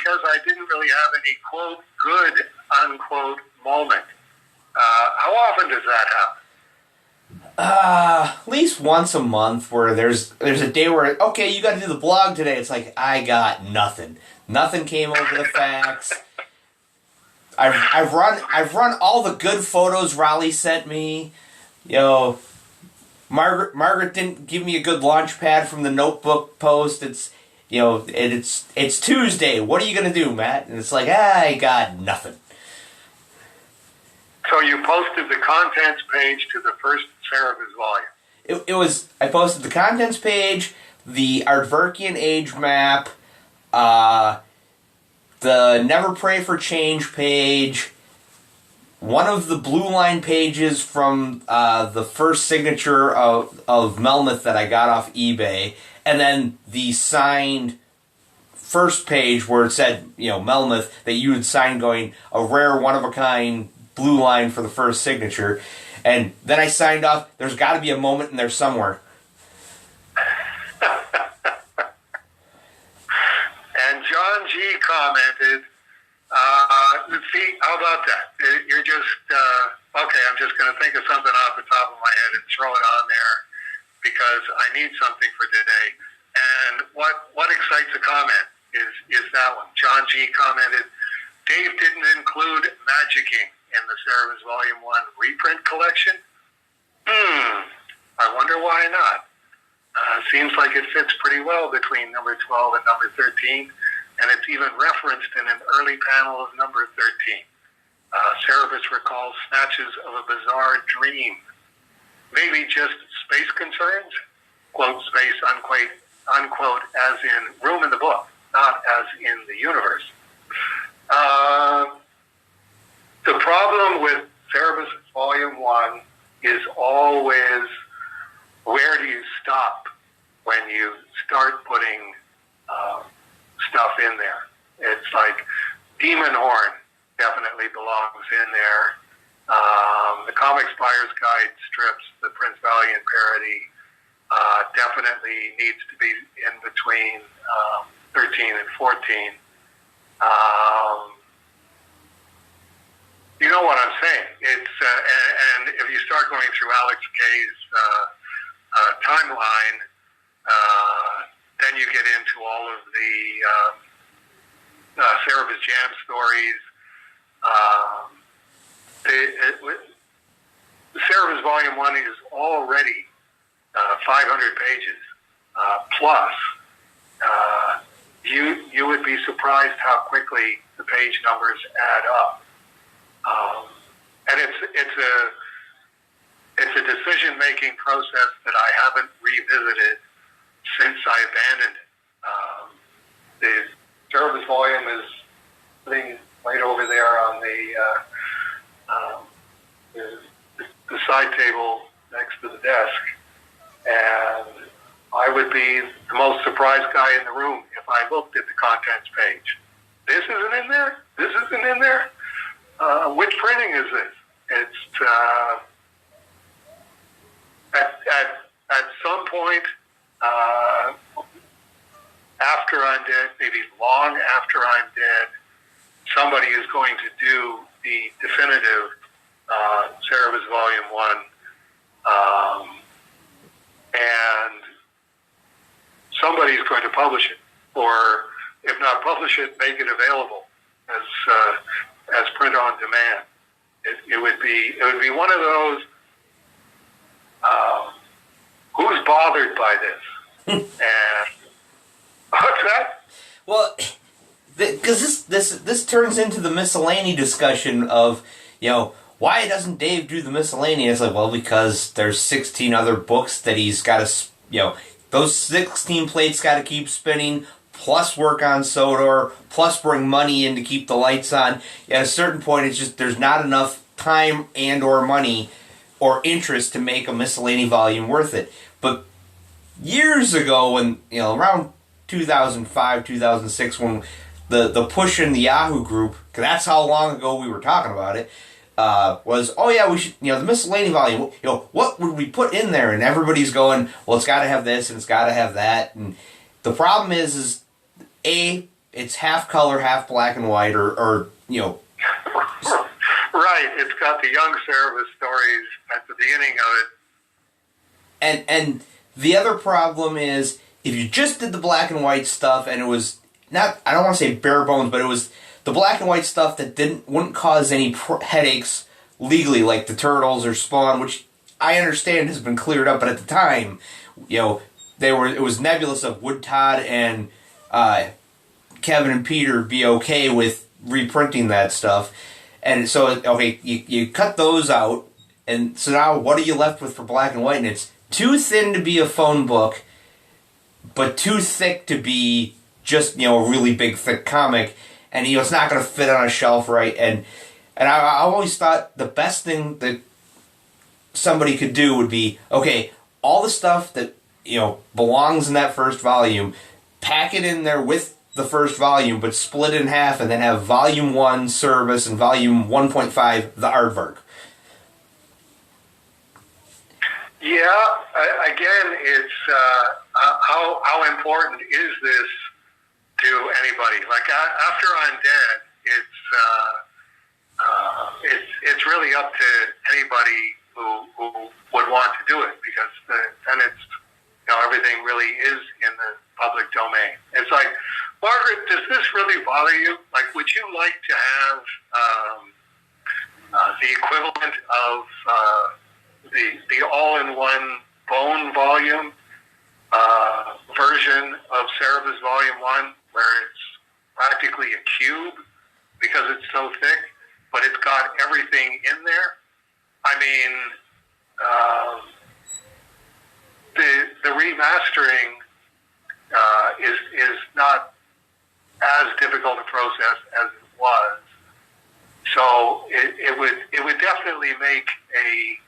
because I didn't really have any, quote, good, unquote, moment. How often does that happen? At least once a month where there's a day where, okay, you got to do the blog today. It's like, I got nothing. Nothing came over the fax. I've run all the good photos Raleigh sent me. You know, Margaret didn't give me a good launch pad from the notebook post. It's Tuesday. What are you gonna do, Matt? And it's like, I got nothing. So you posted the contents page to the first Cerebus volume. I posted the contents page, the Ardverkian age map, the Never Pray for Change page, one of the blue line pages from the first signature of Melmoth that I got off eBay, and then the signed first page where it said, Melmoth, that you had signed going, a rare one-of-a-kind blue line for the first signature. And then I signed off, there's got to be a moment in there somewhere. And John G. commented, see, how about that? You're just, okay, I'm just going to think of something off the top of my head and throw it on there because I need something for today. And what excites a comment is that one. John G. commented, Dave didn't include Magicking in the Cerebus Volume 1 reprint collection? I wonder why not. Seems like it fits pretty well between number 12 and number 13, and it's even referenced in an early panel of number 13. Cerebus recalls snatches of a bizarre dream. Maybe just space concerns? Quote, space, unquote, as in room in the book, not as in the universe. The problem with Cerebus Volume 1 is always, where do you stop when you start putting stuff in there? It's like Demon Horn definitely belongs in there. The Comics Buyer's Guide strips, the Prince Valiant parody, definitely needs to be in between 13 and 14. You know what I'm saying? It's and if you start going through Alex K's timeline, then you get into all of the Cerebus Jam stories. The Cerebus Volume 1 is already 500 pages plus. You would be surprised how quickly the page numbers add up. And it's a decision-making process that I haven't revisited since I abandoned it. The Cerebus volume is sitting right over there on the side table next to the desk, and I would be the most surprised guy in the room if I looked at the contents page. This isn't in there? This isn't in there? Which printing is this? It's at some point after I'm dead, maybe long after I'm dead, somebody is going to do the definitive Cerebus Volume 1, and somebody's going to publish it, or if not publish it, make it available as print on demand. It would be one of those. Who's bothered by this? And what's that? Well, because this turns into the miscellany discussion of, why doesn't Dave do the miscellany? It's like, well, because there's 16 other books that he's got to, those 16 plates got to keep spinning, plus work on Sodor, plus bring money in to keep the lights on. At a certain point, it's just there's not enough time and or money or interest to make a miscellany volume worth it. But years ago, when around 2005, 2006, when the push in the Yahoo group, because that's how long ago we were talking about it, was, oh yeah, we should, the miscellany volume, what would we put in there? And everybody's going, well, it's got to have this and it's got to have that. And the problem is A, it's half color, half black and white, or Right. It's got the young Cerebus stories at the beginning of it. And the other problem is if you just did the black and white stuff and it was not, I don't want to say bare bones, but it was the black and white stuff that wouldn't cause any headaches legally, like the Turtles or Spawn, which I understand has been cleared up, but at the time, it was nebulous of would Todd and Kevin and Peter be okay with reprinting that stuff. And so, okay, you cut those out, and so now what are you left with for black and white? And it's too thin to be a phone book, but too thick to be just, a really big, thick comic. And, it's not going to fit on a shelf right. And I always thought the best thing that somebody could do would be, okay, all the stuff that, belongs in that first volume, pack it in there with the first volume, but split it in half and then have volume 1 Cerebus and volume 1.5 the aardvark. Yeah, again, it's how important is this to anybody? Like after I'm dead, it's really up to anybody who would want to do it, because then it's everything really is in the public domain. It's like, Margaret, does this really bother you? Like, would you like to have the equivalent of the all-in-one bone volume version of Cerebus Volume 1, where it's practically a cube because it's so thick, but it's got everything in there? I mean, the remastering is not as difficult a process as it was. So it would definitely make a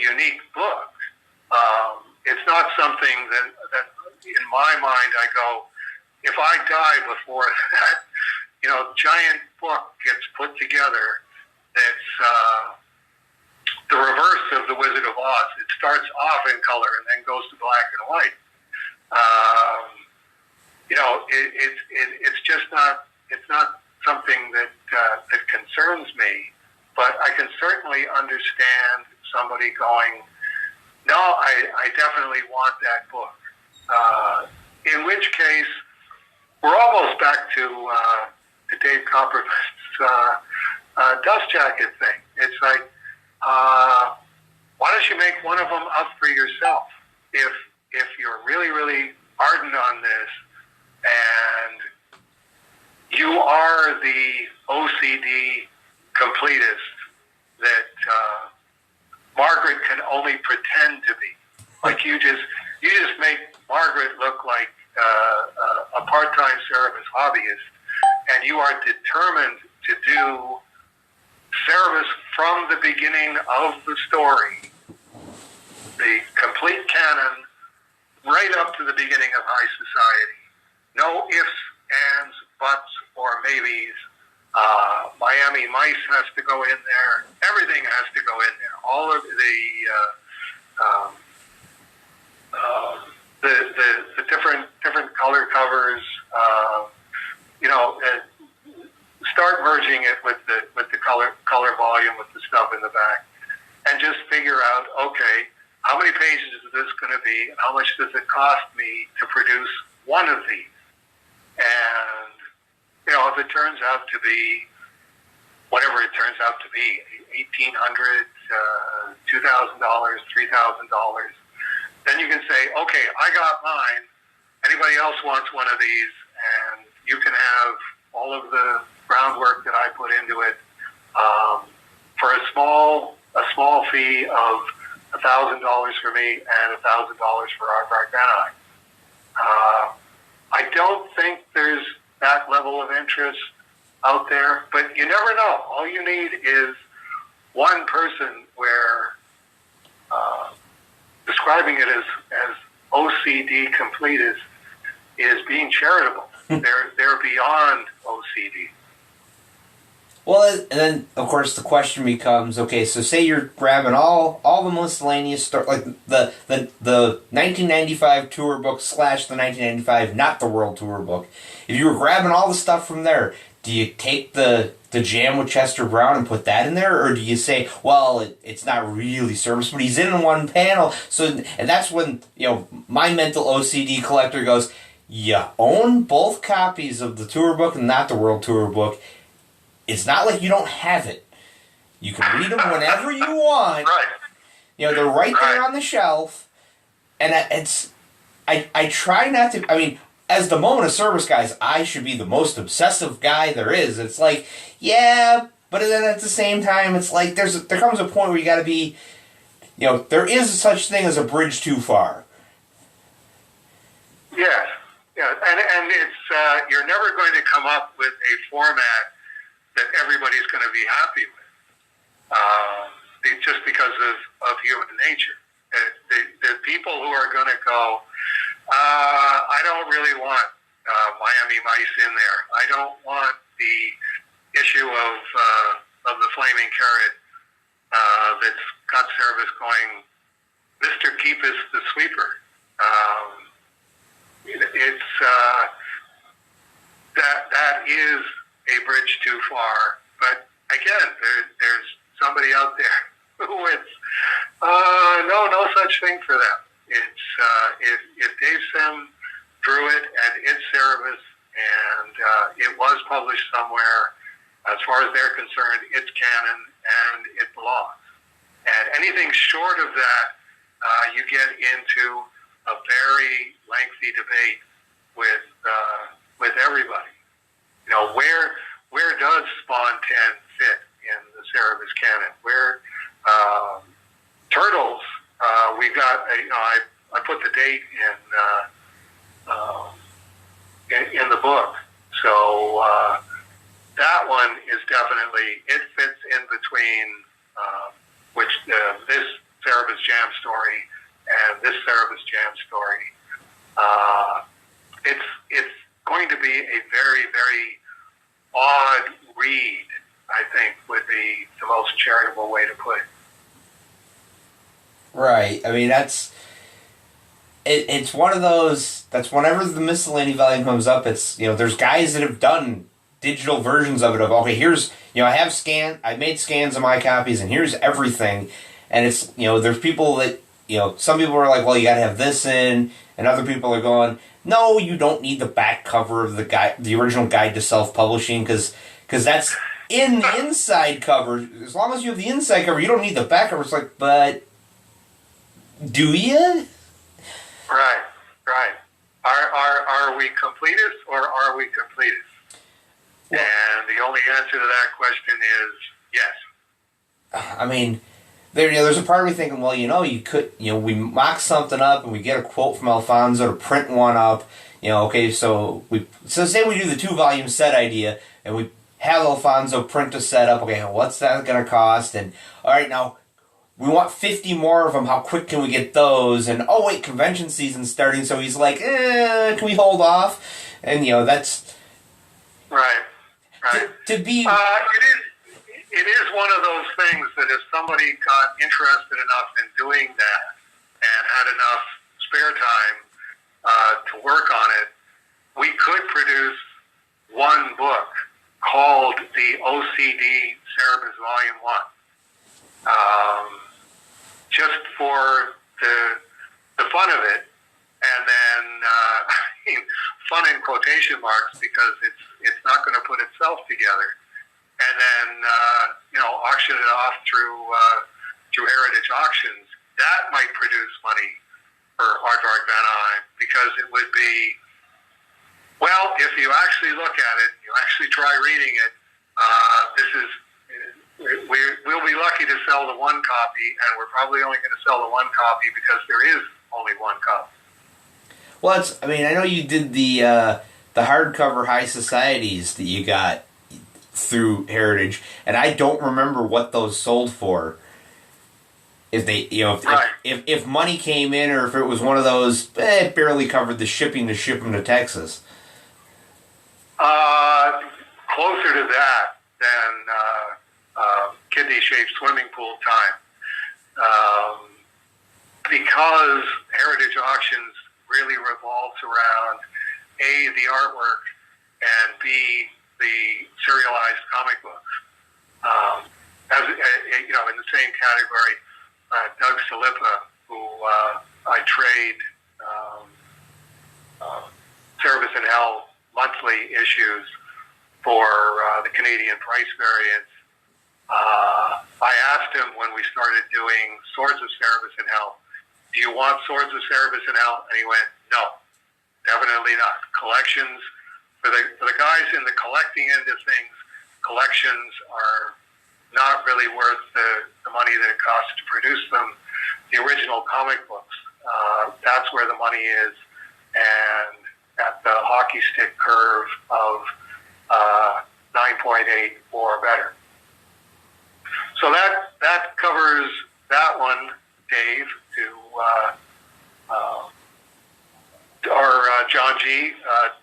unique book. It's not something that in my mind I go, if I die before that, giant book gets put together that's the reverse of The Wizard of Oz. It starts off in color and then goes to black and white. It's just not. It's not something that concerns me. But I can certainly understand somebody going, no, I definitely want that book. In which case, we're almost back to Dave Copperfield's dust jacket thing. It's like, why don't you make one of them up for yourself? If you're really, really ardent on this, and you are the OCD completist that Margaret can only pretend to be. Like you just make Margaret look like a part-time Cerebus hobbyist, and you are determined to do Cerebus from the beginning of the story, the complete canon, right up to the beginning of High Society. No ifs, ands, buts, or maybes. Miami Mice has to go in there. Everything has to go in there. All of the different color covers. Start merging it with the color volume, with the stuff in the back, and just figure out, okay, how many pages is this going to be, and how much does it cost me to produce one of these? And if it turns out to be whatever it turns out to be, $1,800, $2,000, $3,000, then you can say, okay, I got mine. Anybody else wants one of these, and you can have all of the groundwork that I put into it for a small fee of $1,000 for me and $1,000 for Aardvark Van Eyck. I don't think there's that level of interest out there, but you never know. All you need is one person where describing it as OCD completist is being charitable. They're beyond OCD. Well, and then of course the question becomes: okay, so say you're grabbing all the miscellaneous stuff, like the 1995 tour book / the 1995 not the world tour book. If you were grabbing all the stuff from there, do you take the jam with Chester Brown and put that in there, or do you say, well, it's not really Cerebus, but he's in one panel? So, and that's when my mental OCD collector goes, you own both copies of the tour book and not the world tour book. It's not like you don't have it. You can read them whenever you want. Right. They're right there on the shelf. And I try not to, I mean, as the Moment of Cerebus guys, I should be the most obsessive guy there is. It's like, yeah, but then at the same time, it's like there comes a point where you got to be, there is such thing as a bridge too far. Yes. Yeah, and it's you're never going to come up with a format that everybody's going to be happy with, just because of human nature. The people who are going to go, I don't really want Miami Mice in there. I don't want the issue of the Flaming Carrot that's got Cerebus going, Mr. Keepus the Sweeper. It's that is a bridge too far. But again, there's somebody out there who it's no such thing for them. It's if Dave Sim drew it and it's Cerebus and it was published somewhere, as far as they're concerned, it's canon and it belongs. And anything short of that, you get into a very lengthy debate with everybody. Where does Spawn 10 fit in the Cerebus canon? Where Turtles, we got I put the date in the book, so that one is definitely, it fits in between this Cerebus Jam story and this Cerebus Jam story. It's going to be a very, very odd read, I think, would be the most charitable way to put it. Right. I mean, it's one of those, that's whenever the miscellany volume comes up, it's, there's guys that have done digital versions of it of, okay, here's, I made scans of my copies and here's everything. And it's, there's people that, some people are like, well, you gotta have this in, and other people are going, no, you don't need the back cover of the original guide to self-publishing, because that's in the inside cover. As long as you have the inside cover, you don't need the back cover. It's like, but do you? Right. Are we completists or are we completists? Well, and the only answer to that question is yes. I mean, there's a part of me thinking, well, you could, we mock something up and we get a quote from Alfonso to print one up. Okay, so say we do the 2-volume set idea and we have Alfonso print a set up. Okay, what's that going to cost? And all right, now we want 50 more of them. How quick can we get those? And oh wait, convention season's starting, so he's like, can we hold off? And that's right. To be. It is one of those things that if somebody got interested enough in doing that and had enough spare time to work on it, we could produce one book called the OCD Cerebus Volume 1. Just for the fun of it, and then fun in quotation marks, because it's not going to put itself together. And then auction it off through Heritage Auctions. That might produce money for Aardvark Van Heim, because it would be, well, if you actually look at it, you actually try reading it, we'll be lucky to sell the one copy, and we're probably only going to sell the one copy because there is only one copy. Well, I know you did the hardcover High Societies that you got through Heritage, and I don't remember what those sold for. If they, if money came in, or if it was one of those, it barely covered the shipping to ship them to Texas. Closer to that than Dave's swimming pool time. Because Heritage Auctions really revolves around A, the artwork, and B, the serialized comic books. In the same category, Doug Salippa, who I trade Cerebus and Hell monthly issues for the Canadian price variance. I asked him when we started doing Swords of Cerebus and Hell, do you want Swords of Cerebus and Hell? And he went, no, definitely not. Collections, for the guys in the collecting end of things, collections are not really worth the money that it costs to produce them. The original comic books, that's where the money is, and at the hockey stick curve of 9.8 or better. So that covers that one, Dave, or John G.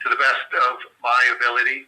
To the best of my ability,